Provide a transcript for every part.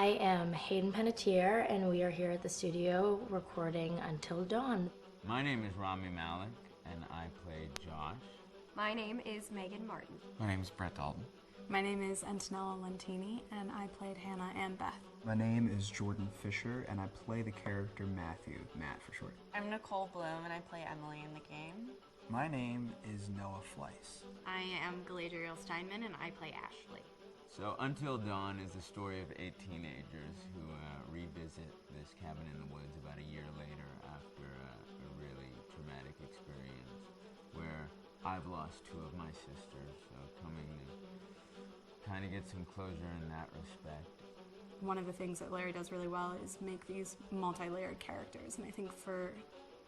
I am Hayden Panettiere, and we are here at the studio recording Until Dawn. My name is Rami Malek, and I play Josh. My name is Meaghan Martin. My name is Brett Dalton. My name is Nichole Lentini, and I played Hannah and Beth. My name is Jordan Fisher, and I play the character Matthew, Matt for short. I'm Nichole Bloom, and I play Emily in the game. My name is Noah Fleiss. I am Galadriel Stineman, and I play Ashley. So Until Dawn is the story of 8 teenagers who revisit this cabin in the woods about a year later after a really traumatic experience where I've lost 2 of my sisters, so coming to kind of get some closure in that respect. One of the things that Larry does really well is make these multi-layered characters, and I think for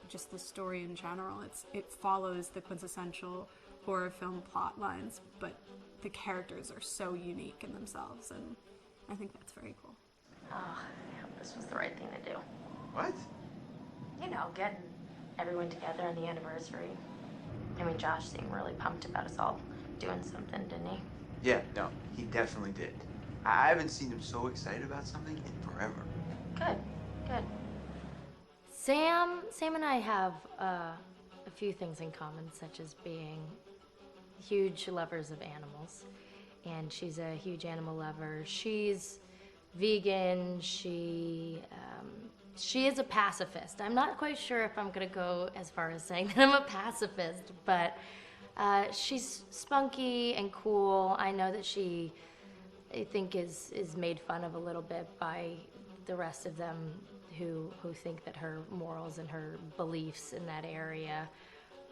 just the story in general, it follows the quintessential horror film plot lines, but the characters are so unique in themselves, and I think that's very cool. Oh, yeah, this was the right thing to do. What? You know, getting everyone together on the anniversary. I mean, Josh seemed really pumped about us all doing something, didn't he? Yeah, no, he definitely did. I haven't seen him so excited about something in forever. Good, good. Sam and I have a few things in common, such as being huge lovers of animals, and she's a huge animal lover. She's vegan. She is a pacifist. I'm not quite sure if I'm gonna go as far as saying that I'm a pacifist, but she's spunky and cool. I know that she, I think, is made fun of a little bit by the rest of them who think that her morals and her beliefs in that area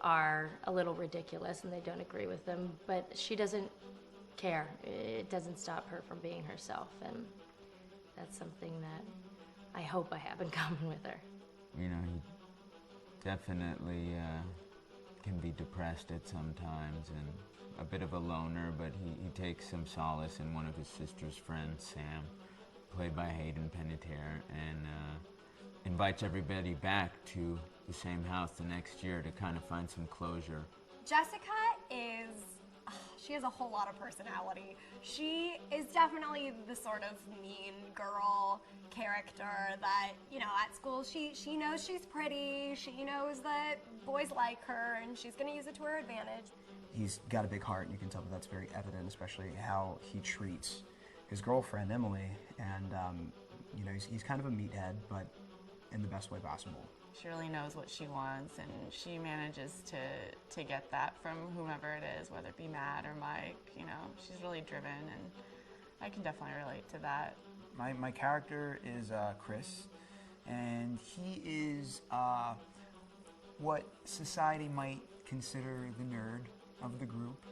are a little ridiculous and they don't agree with them, but she doesn't care. It doesn't stop her from being herself, and that's something that I hope I have in common with her. You know, he definitely can be depressed at some times and a bit of a loner, but he takes some solace in one of his sister's friends, Sam, played by Hayden Panettiere, and invites everybody back to the same house the next year to kind of find some closure. Jessica she has a whole lot of personality. She is definitely the sort of mean girl character that, you know, at school she knows she's pretty, she knows that boys like her, and she's gonna use it to her advantage. He's got a big heart, and you can tell that that's very evident, especially how he treats his girlfriend, Emily, and, you know, he's kind of a meathead, but in the best way possible. She really knows what she wants, and she manages to get that from whomever it is, whether it be Matt or Mike. You know, she's really driven, and I can definitely relate to that. My character is Chris, and he is what society might consider the nerd of the group,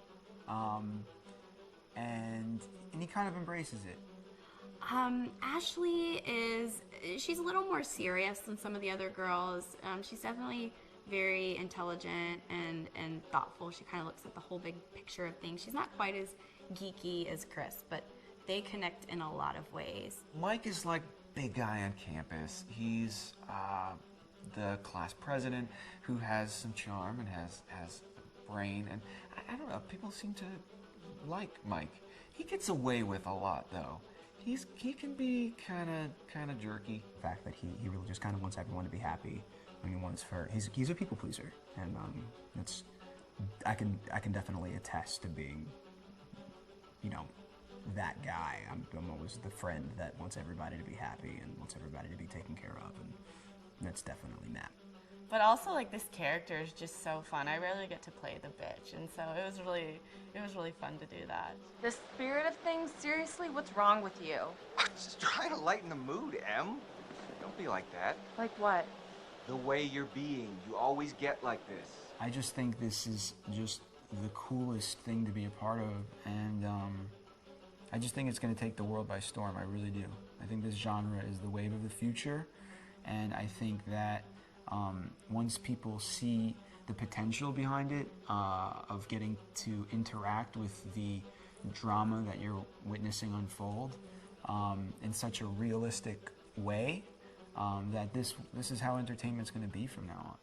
and he kind of embraces it. Ashley she's a little more serious than some of the other girls. She's definitely very intelligent and thoughtful. She kind of looks at the whole big picture of things. She's not quite as geeky as Chris, but they connect in a lot of ways. Mike is like big guy on campus. He's the class president who has some charm and has a brain, and I don't know, people seem to like Mike. He gets away with a lot though. He can be kind of jerky. The fact that he really just kind of wants everyone to be happy. I mean, he's a people pleaser, and I can definitely attest to being, you know, that guy. I'm always the friend that wants everybody to be happy and wants everybody to be taken care of, and that's definitely Matt. But also, like, this character is just so fun. I rarely get to play the bitch, and so it was really fun to do that. The spirit of things, seriously, what's wrong with you? I'm just trying to lighten the mood, Em. Don't be like that. Like what? The way you're being. You always get like this. I just think this is just the coolest thing to be a part of, and I just think it's going to take the world by storm. I really do. I think this genre is the wave of the future, and I think that once people see the potential behind it, of getting to interact with the drama that you're witnessing unfold in such a realistic way, that this is how entertainment's going to be from now on.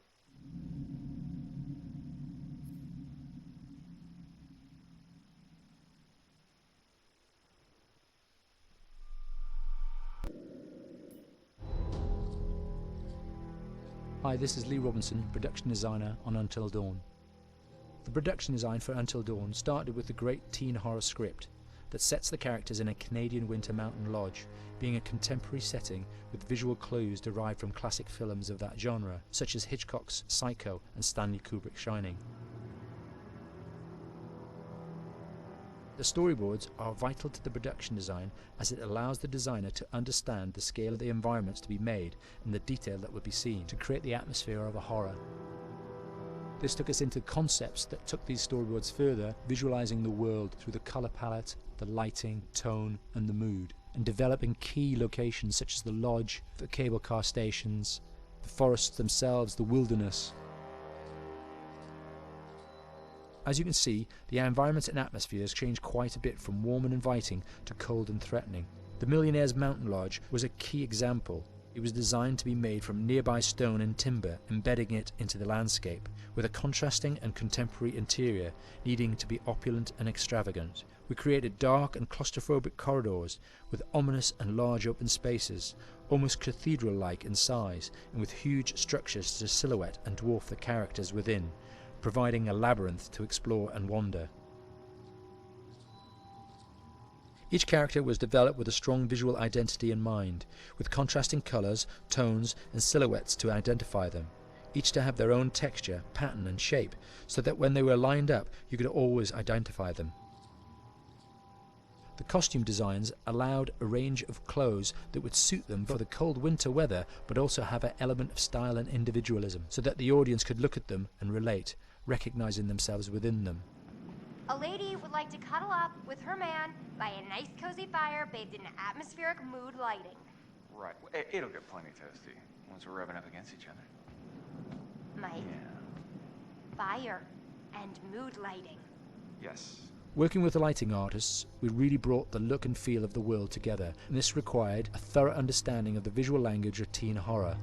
Hi, this is Lee Robinson, production designer on Until Dawn. The production design for Until Dawn started with the great teen horror script that sets the characters in a Canadian winter mountain lodge, being a contemporary setting with visual clues derived from classic films of that genre, such as Hitchcock's Psycho and Stanley Kubrick's Shining. The storyboards are vital to the production design as it allows the designer to understand the scale of the environments to be made and the detail that would be seen to create the atmosphere of a horror. This took us into concepts that took these storyboards further, visualizing the world through the color palette, the lighting, tone and the mood, and developing key locations such as the lodge, the cable car stations, the forests themselves, the wilderness. As you can see, the environments and atmospheres change quite a bit from warm and inviting to cold and threatening. The Millionaire's Mountain Lodge was a key example. It was designed to be made from nearby stone and timber, embedding it into the landscape, with a contrasting and contemporary interior needing to be opulent and extravagant. We created dark and claustrophobic corridors with ominous and large open spaces, almost cathedral-like in size, and with huge structures to silhouette and dwarf the characters within, providing a labyrinth to explore and wander. Each character was developed with a strong visual identity in mind, with contrasting colours, tones and silhouettes to identify them, each to have their own texture, pattern and shape, so that when they were lined up you could always identify them. The costume designs allowed a range of clothes that would suit them for the cold winter weather, but also have an element of style and individualism, so that the audience could look at them and relate, recognizing themselves within them. A lady would like to cuddle up with her man by a nice cozy fire bathed in atmospheric mood lighting. Right. It'll get plenty toasty once we're rubbing up against each other. Mike. Yeah. Fire and mood lighting. Yes. Working with the lighting artists, we really brought the look and feel of the world together, and this required a thorough understanding of the visual language of teen horror.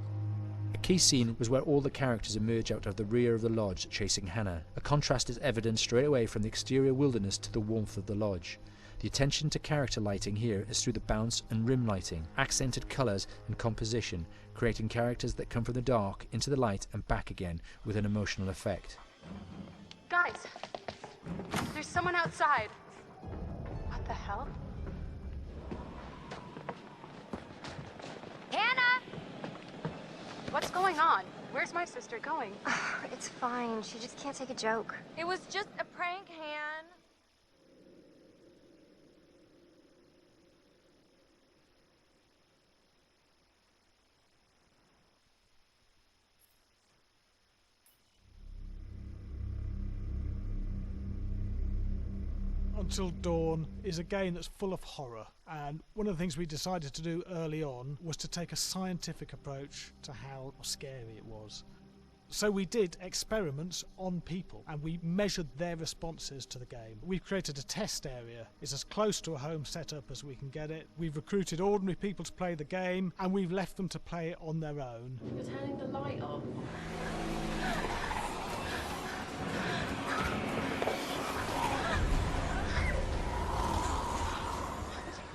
A key scene was where all the characters emerge out of the rear of the lodge chasing Hannah. A contrast is evident straight away from the exterior wilderness to the warmth of the lodge. The attention to character lighting here is through the bounce and rim lighting, accented colours and composition, creating characters that come from the dark into the light and back again with an emotional effect. Guys, there's someone outside. What the hell? Hannah! What's going on? Where's my sister going? It's fine. She just can't take a joke. It was just a prank, Han. Until Dawn is a game that's full of horror, and one of the things we decided to do early on was to take a scientific approach to how scary it was. So we did experiments on people and we measured their responses to the game. We've created a test area. It's as close to a home setup as we can get it. We've recruited ordinary people to play the game and we've left them to play it on their own. You're turning the light off.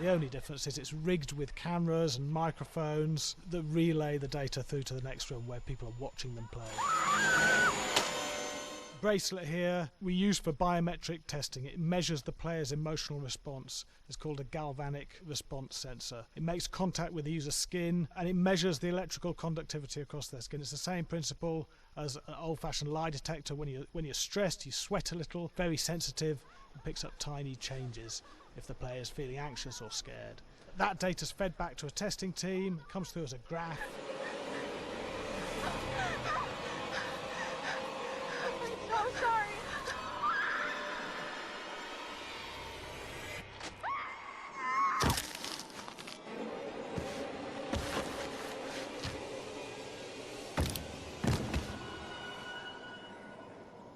The only difference is it's rigged with cameras and microphones that relay the data through to the next room where people are watching them play. Bracelet here we use for biometric testing. It measures the player's emotional response. It's called a galvanic response sensor. It makes contact with the user's skin and it measures the electrical conductivity across their skin. It's the same principle as an old-fashioned lie detector. When you're stressed, you sweat a little, very sensitive, and picks up tiny changes if the player is feeling anxious or scared. That data's fed back to a testing team, it comes through as a graph. I'm so sorry.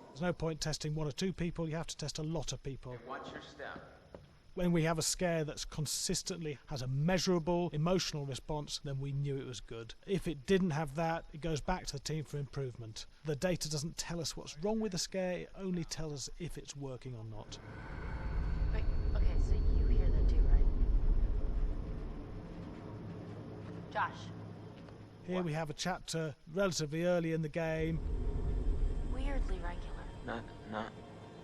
There's no point testing one or two people, you have to test a lot of people. What's your step? When we have a scare that's consistently has a measurable emotional response, then we knew it was good. If it didn't have that, it goes back to the team for improvement. The data doesn't tell us what's wrong with the scare, it only tells us if it's working or not. Wait, okay, so you hear that too, right? Josh, Here we have a chapter relatively early in the game. Weirdly regular.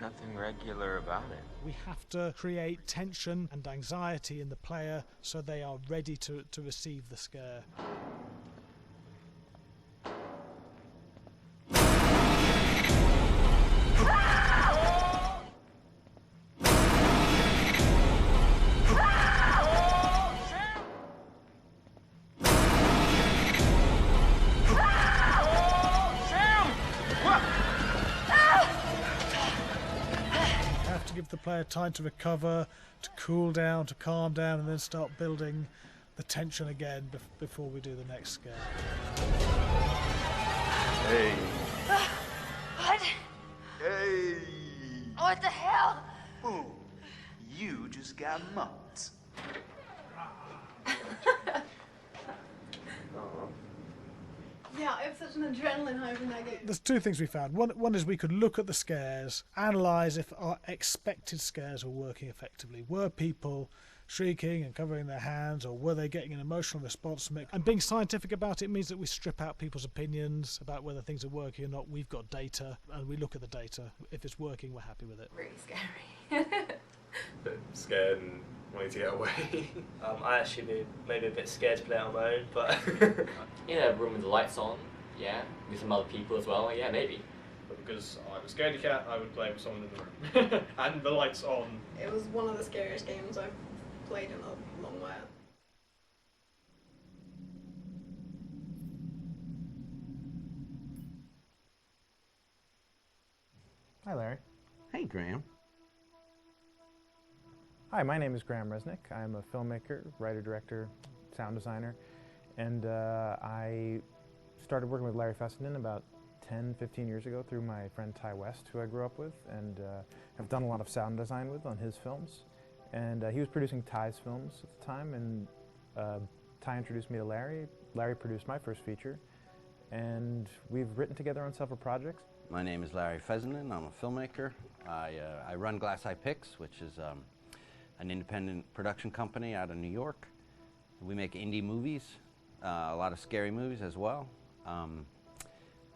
Nothing regular about it. We have to create tension and anxiety in the player so they are ready to receive the scare. The player time to recover, to cool down, to calm down, and then start building the tension again before we do the next scare. Hey. What? Hey. What the hell? Boom. You just got mugged. Yeah, I have such an adrenaline high from that game. There's two things we found. One is we could look at the scares, analyse if our expected scares were working effectively. Were people shrieking and covering their hands, or were they getting an emotional response from it? And being scientific about it means that we strip out people's opinions about whether things are working or not. We've got data, and we look at the data. If it's working, we're happy with it. Really scary. Bit scared and wanting to get away. I actually been maybe a bit scared to play it on my own, but in a room with the lights on, yeah, with some other people as well, yeah, maybe. But because I'm a scaredy cat, I would play with someone in the room. And the lights on. It was one of the scariest games I've played in a long while. Hi, Larry. Hey, Graham. Hi, my name is Graham Resnick. I'm a filmmaker, writer, director, sound designer, and I started working with Larry Fessenden about 10, 15 years ago through my friend Ty West, who I grew up with, and have done a lot of sound design with on his films. And he was producing Ty's films at the time, and Ty introduced me to Larry. Larry produced my first feature, and we've written together on several projects. My name is Larry Fessenden. I'm a filmmaker. I run Glass Eye Pix, which is an independent production company out of New York. We make indie movies, a lot of scary movies as well.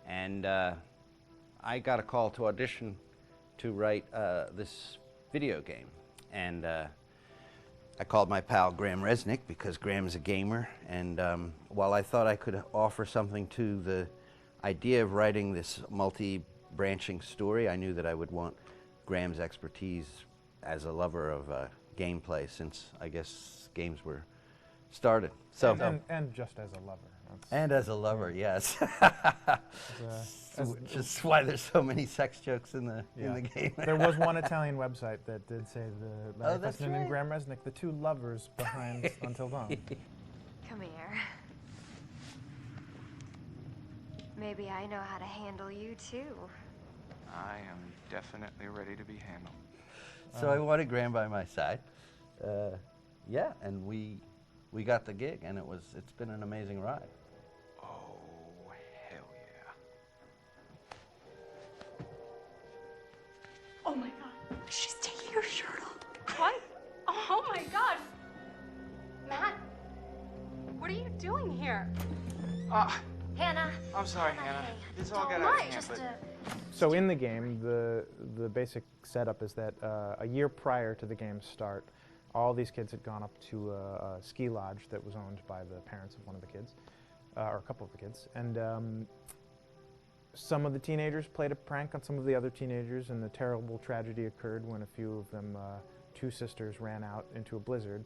And I got a call to audition to write this video game. And I called my pal Graham Resnick because Graham is a gamer. And while I thought I could offer something to the idea of writing this multi-branching story, I knew that I would want Graham's expertise as a lover of gameplay, since I guess games were started. So and just as a lover. And as a lover, yes. As just why there's so many sex jokes in the game. There was one Italian website that did say the Larry that's Fessenden right. and Graham Resnick, the two lovers behind Until Dawn. Come here. Maybe I know how to handle you too. I am definitely ready to be handled. So I wanted Graham by my side. Yeah, and we got the gig, and it's been an amazing ride. Oh, hell yeah. Oh my god, she's taking her shirt off. What? Oh my god. Matt, what are you doing here? Hannah. I'm sorry, Hannah. This all got Don't out of mind, hand, just but... So in the game, the basic setup is that a year prior to the game's start, all these kids had gone up to a ski lodge that was owned by the parents of one of the kids, or a couple of the kids, and some of the teenagers played a prank on some of the other teenagers, and a terrible tragedy occurred when a few of them, two sisters, ran out into a blizzard,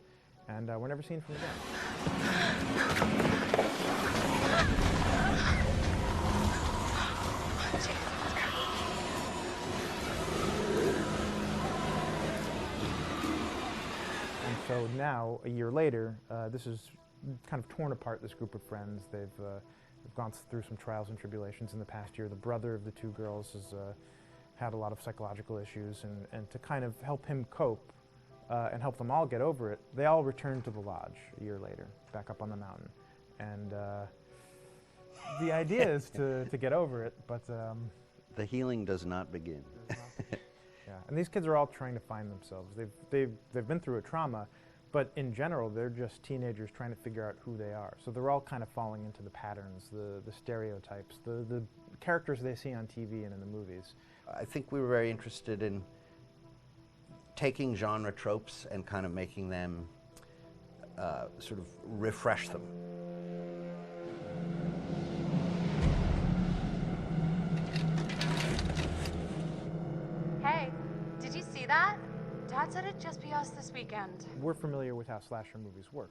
and were never seen from again. So now, a year later, this is kind of torn apart, this group of friends. They've gone through some trials and tribulations in the past year. The brother of the two girls has had a lot of psychological issues, and to kind of help him cope and help them all get over it, they all returned to the lodge a year later, back up on the mountain. And the idea is to get over it, but... the healing does not begin. Yeah, and these kids are all trying to find themselves. They've been through a trauma, But in general, they're just teenagers trying to figure out who they are. So they're all kind of falling into the patterns, the stereotypes, the characters they see on TV and in the movies. I think we were very interested in taking genre tropes and kind of making them sort of refresh them. Hey, did you see that? Dad said it'd just be us this weekend. We're familiar with how slasher movies work.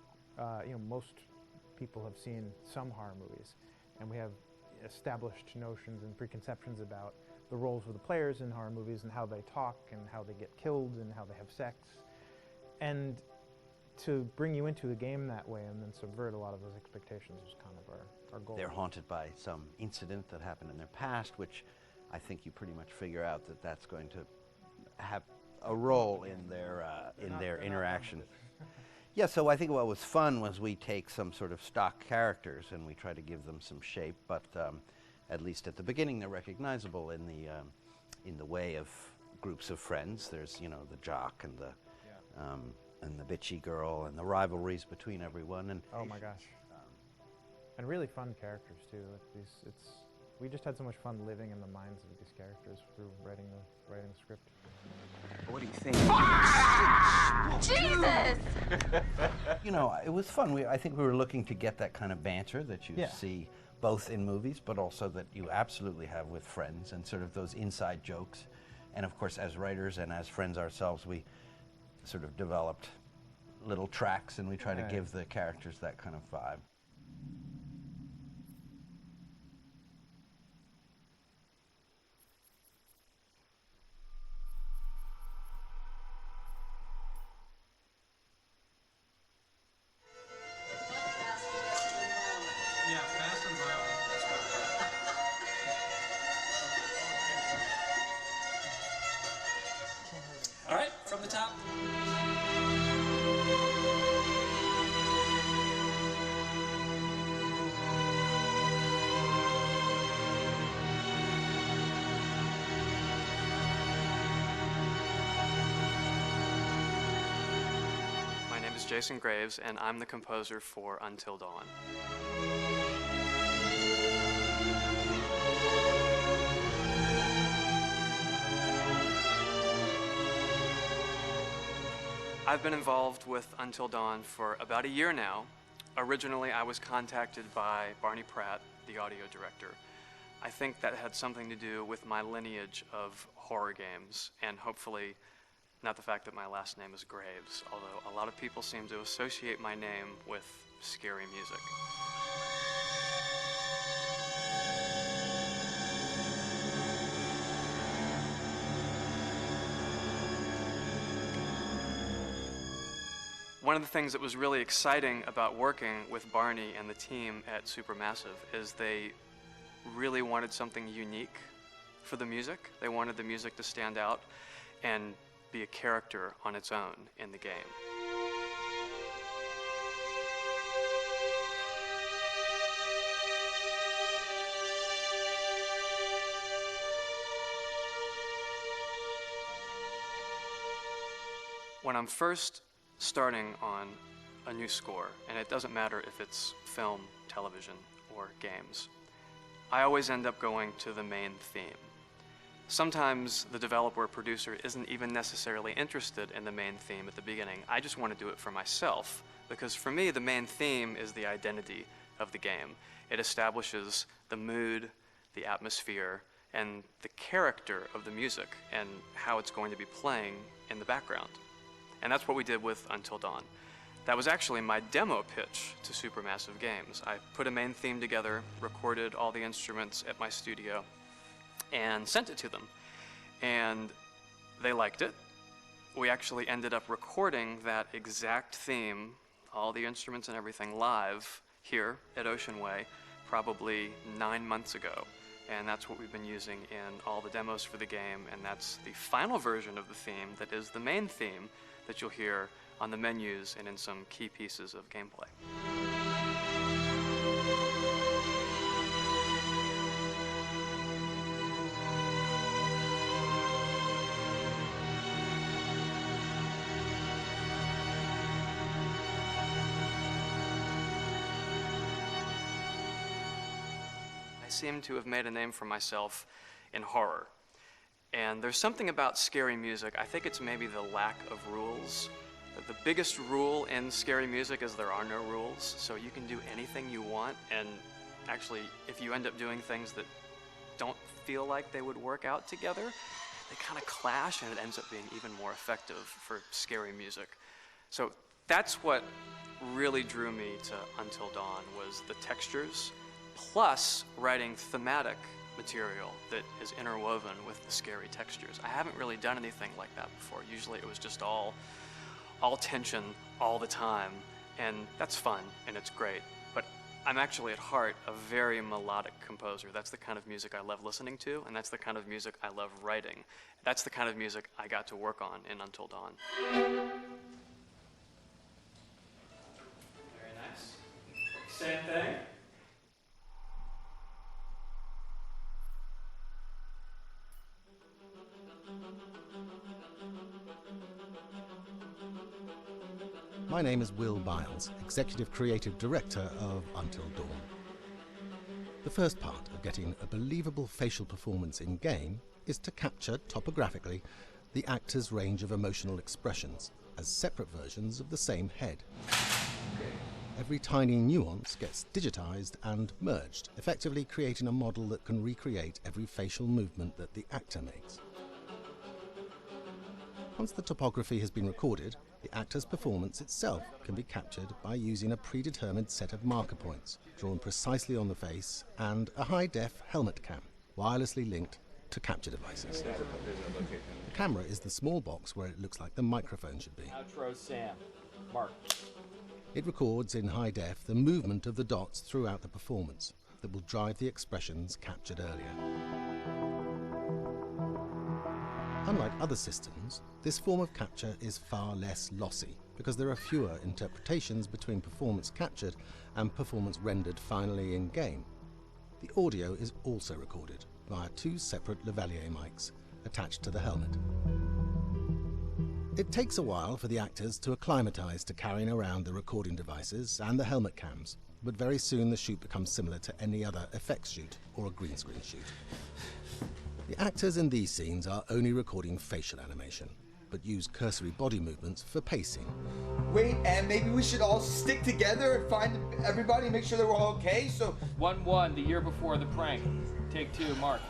Most people have seen some horror movies, and we have established notions and preconceptions about the roles of the players in horror movies and how they talk and how they get killed and how they have sex. And to bring you into the game that way and then subvert a lot of those expectations is kind of our goal. They're haunted by some incident that happened in their past, which I think you pretty much figure out that that's going to have a role in their interaction. Yeah, so I think what was fun was we take some sort of stock characters and we try to give them some shape, but at least at the beginning they're recognizable in the way of groups of friends. There's the jock and the bitchy girl and the rivalries between everyone. And oh my gosh, and really fun characters too. We just had so much fun living in the minds of these characters through writing the script. What do you think? Jesus! It was fun. I think we were looking to get that kind of banter that you see both in movies, but also that you absolutely have with friends and sort of those inside jokes. And of course, as writers and as friends ourselves, we sort of developed little tracks and we try to give the characters that kind of vibe. All right, from the top. My name is Jason Graves, and I'm the composer for Until Dawn. I've been involved with Until Dawn for about a year now. Originally, I was contacted by Barney Pratt, the audio director. I think that had something to do with my lineage of horror games, and hopefully not the fact that my last name is Graves, although a lot of people seem to associate my name with scary music. One of the things that was really exciting about working with Barney and the team at Supermassive is they really wanted something unique for the music. They wanted the music to stand out and be a character on its own in the game. When I'm first starting on a new score, and it doesn't matter if it's film, television, or games, I always end up going to the main theme. Sometimes the developer or producer isn't even necessarily interested in the main theme at the beginning. I just want to do it for myself, because for me, the main theme is the identity of the game. It establishes the mood, the atmosphere, and the character of the music, and how it's going to be playing in the background. And that's what we did with Until Dawn. That was actually my demo pitch to Supermassive Games. I put a main theme together, recorded all the instruments at my studio, and sent it to them. And they liked it. We actually ended up recording that exact theme, all the instruments and everything, live here at Ocean Way, probably 9 months ago. And that's what we've been using in all the demos for the game, and that's the final version of the theme that is the main theme that you'll hear on the menus and in some key pieces of gameplay. I seem to have made a name for myself in horror. And there's something about scary music. I think it's maybe the lack of rules. The biggest rule in scary music is there are no rules, so you can do anything you want, and actually, if you end up doing things that don't feel like they would work out together, they kind of clash, and it ends up being even more effective for scary music. So that's what really drew me to Until Dawn, was the textures, plus writing thematic material that is interwoven with the scary textures. I haven't really done anything like that before. Usually it was just all tension all the time, and that's fun and it's great. But I'm actually at heart a very melodic composer. That's the kind of music I love listening to, and that's the kind of music I love writing. That's the kind of music I got to work on in Until Dawn. Very nice. Same thing. My name is Will Biles, Executive Creative Director of Until Dawn. The first part of getting a believable facial performance in-game is to capture, topographically, the actor's range of emotional expressions as separate versions of the same head. Every tiny nuance gets digitized and merged, effectively creating a model that can recreate every facial movement that the actor makes. Once the topography has been recorded, the actor's performance itself can be captured by using a predetermined set of marker points, drawn precisely on the face, and a high-def helmet cam, wirelessly linked to capture devices. The camera is the small box where it looks like the microphone should be. Outro Sam. Mark. It records in high def the movement of the dots throughout the performance that will drive the expressions captured earlier. Unlike other systems, this form of capture is far less lossy because there are fewer interpretations between performance captured and performance rendered finally in-game. The audio is also recorded via two separate lavalier mics attached to the helmet. It takes a while for the actors to acclimatize to carrying around the recording devices and the helmet cams, but very soon the shoot becomes similar to any other effects shoot or a green screen shoot. The actors in these scenes are only recording facial animation, but use cursory body movements for pacing. Wait, and maybe we should all stick together and find everybody, make sure they're all okay, so... 1-1, the year before the prank. Take 2, Mark.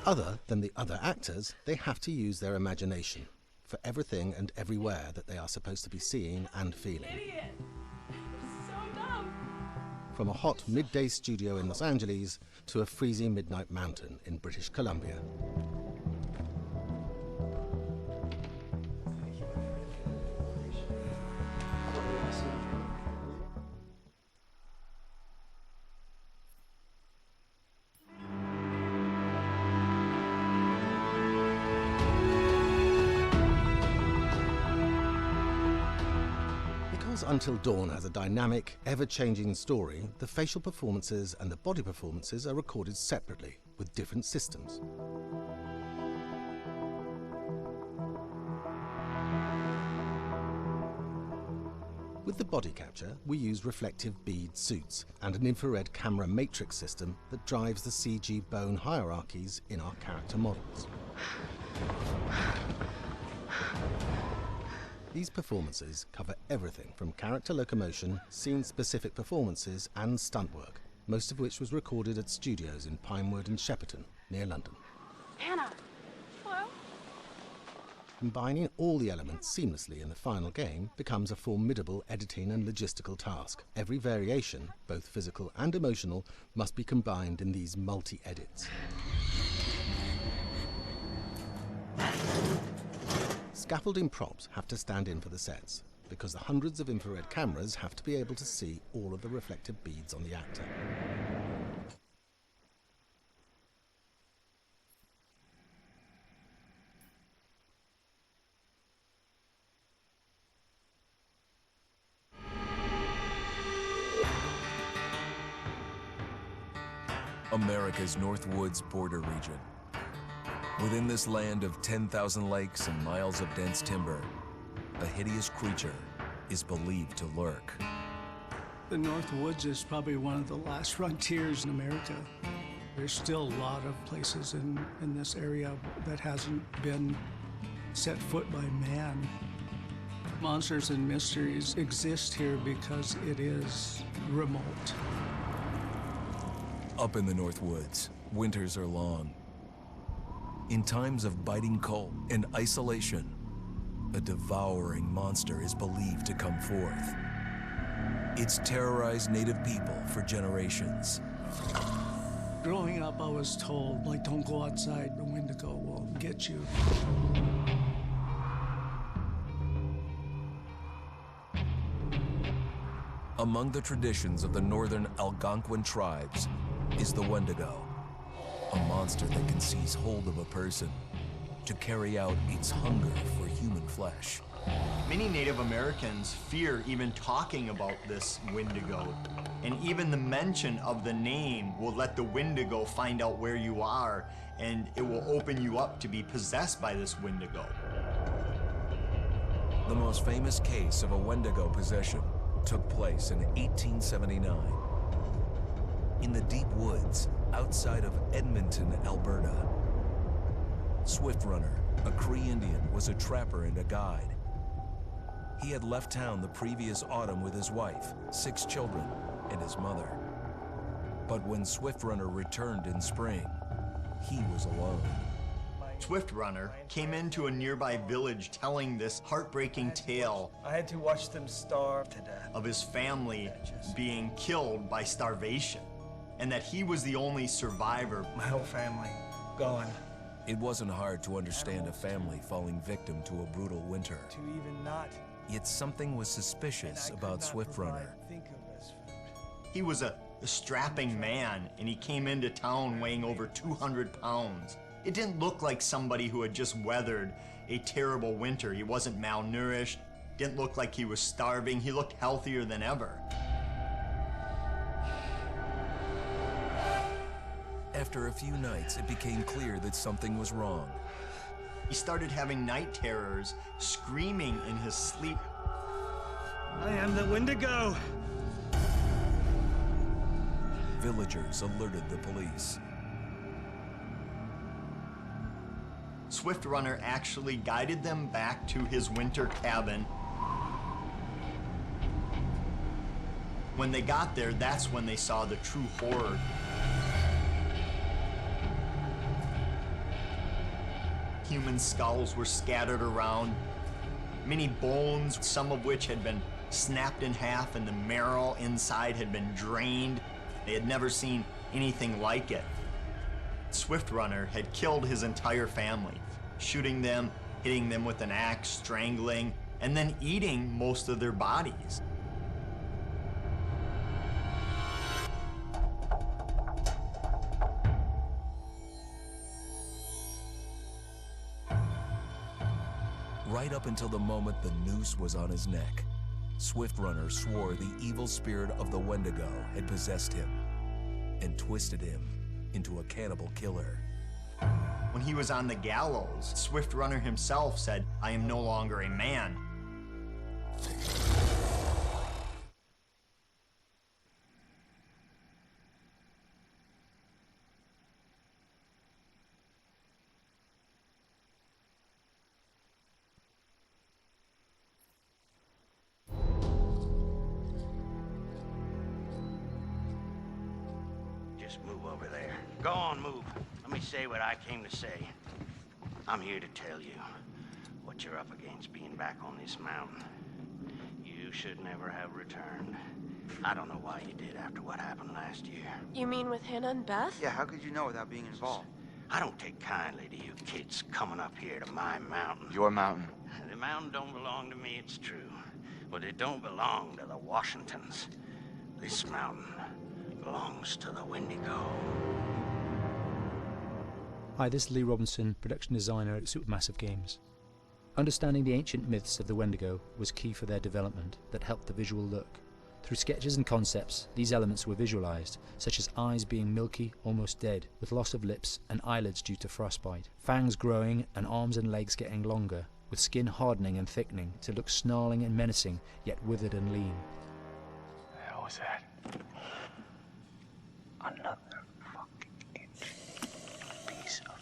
Other than the other actors, they have to use their imagination for everything and everywhere that they are supposed to be seeing and feeling. Idiot! So dumb! From a hot midday studio in Los Angeles to a freezing midnight mountain in British Columbia. Until Dawn has a dynamic, ever-changing story, the facial performances and the body performances are recorded separately, with different systems. With the body capture, we use reflective bead suits and an infrared camera matrix system that drives the CG bone hierarchies in our character models. These performances cover everything from character locomotion, scene-specific performances, and stunt work, most of which was recorded at studios in Pinewood and Shepperton, near London. Anna! Hello? Combining all the elements seamlessly in the final game becomes a formidable editing and logistical task. Every variation, both physical and emotional, must be combined in these multi-edits. Scaffolding props have to stand in for the sets, because the hundreds of infrared cameras have to be able to see all of the reflective beads on the actor. America's Northwoods border region. Within this land of 10,000 lakes and miles of dense timber, a hideous creature is believed to lurk. The North Woods is probably one of the last frontiers in America. There's still a lot of places in this area that hasn't been set foot by man. Monsters and mysteries exist here because it is remote. Up in the North Woods, winters are long. In times of biting cold and isolation, a devouring monster is believed to come forth. It's terrorized native people for generations. Growing up, I was told, like, don't go outside, the Wendigo will get you. Among the traditions of the northern Algonquin tribes is the Wendigo, a monster that can seize hold of a person to carry out its hunger for human flesh. Many Native Americans fear even talking about this Wendigo, and even the mention of the name will let the Wendigo find out where you are, and it will open you up to be possessed by this Wendigo. The most famous case of a Wendigo possession took place in 1879. In the deep woods outside of Edmonton, Alberta. Swift Runner, a Cree Indian, was a trapper and a guide. He had left town the previous autumn with his wife, 6 children, and his mother. But when Swift Runner returned in spring, he was alone. Swift Runner came into a nearby village telling this heartbreaking tale. I had to watch them starve to death. Of his family being killed by starvation, and that he was the only survivor. My whole family gone. It wasn't hard to understand a family falling victim to a brutal winter. To even not. Yet something was suspicious about Swift Runner. He was a strapping man, and he came into town weighing over 200 pounds. It didn't look like somebody who had just weathered a terrible winter. He wasn't malnourished, didn't look like he was starving. He looked healthier than ever. After a few nights, it became clear that something was wrong. He started having night terrors, screaming in his sleep. I am the Wendigo! Villagers alerted the police. Swift Runner actually guided them back to his winter cabin. When they got there, that's when they saw the true horror. Human skulls were scattered around, many bones, some of which had been snapped in half, and the marrow inside had been drained. They had never seen anything like it. Swift Runner had killed his entire family, shooting them, hitting them with an axe, strangling, and then eating most of their bodies. Right up until the moment the noose was on his neck, Swift Runner swore the evil spirit of the Wendigo had possessed him and twisted him into a cannibal killer. When he was on the gallows, Swift Runner himself said, "I am no longer a man." Just move over there. Go on, move. Let me say what I came to say. I'm here to tell you what you're up against being back on this mountain. You should never have returned. I don't know why you did after what happened last year. You mean with Hannah and Beth? Yeah, how could you know without being involved? I don't take kindly to you kids coming up here to my mountain. Your mountain. The mountain don't belong to me, it's true. But it don't belong to the Washingtons. This mountain belongs to the Wendigo. Hi, this is Lee Robinson, production designer at Supermassive Games. Understanding the ancient myths of the Wendigo was key for their development that helped the visual look. Through sketches and concepts, these elements were visualized, such as eyes being milky, almost dead, with loss of lips and eyelids due to frostbite, fangs growing and arms and legs getting longer, with skin hardening and thickening to look snarling and menacing, yet withered and lean. was that? Another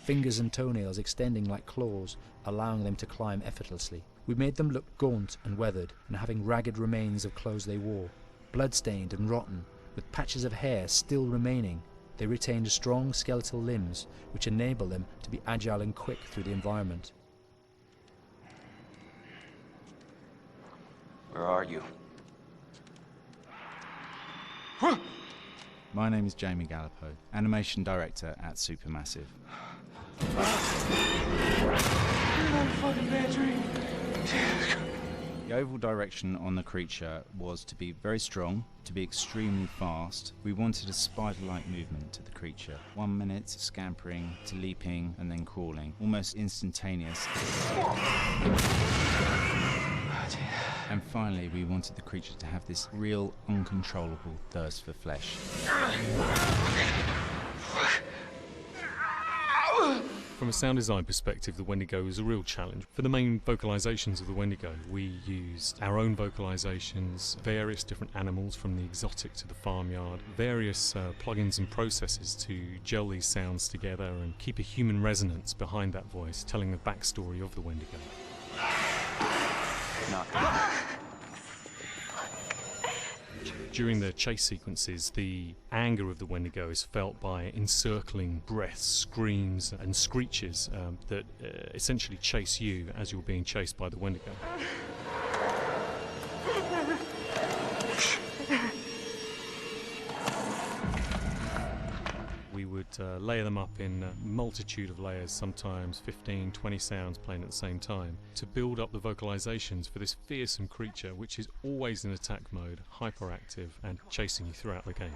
fingers and toenails extending like claws, allowing them to climb effortlessly. We made them look gaunt and weathered, and having ragged remains of clothes they wore. Blood-stained and rotten, with patches of hair still remaining, they retained strong skeletal limbs, which enable them to be agile and quick through the environment. Where are you? My name is Jamie Gallipo, Animation Director at Supermassive. The overall direction on the creature was to be very strong, to be extremely fast. We wanted a spider-like movement to the creature. 1 minute scampering to leaping and then crawling, almost instantaneous. And finally, we wanted the creature to have this real, uncontrollable thirst for flesh. From a sound design perspective, the Wendigo is a real challenge. For the main vocalizations of the Wendigo, we used our own vocalizations, various different animals from the exotic to the farmyard, various plugins and processes to gel these sounds together and keep a human resonance behind that voice, telling the backstory of the Wendigo. During the chase sequences, the anger of the Wendigo is felt by encircling breaths, screams and screeches that essentially chase you as you're being chased by the Wendigo. We would layer them up in a multitude of layers, sometimes 15, 20 sounds playing at the same time, to build up the vocalizations for this fearsome creature which is always in attack mode, hyperactive and chasing you throughout the game.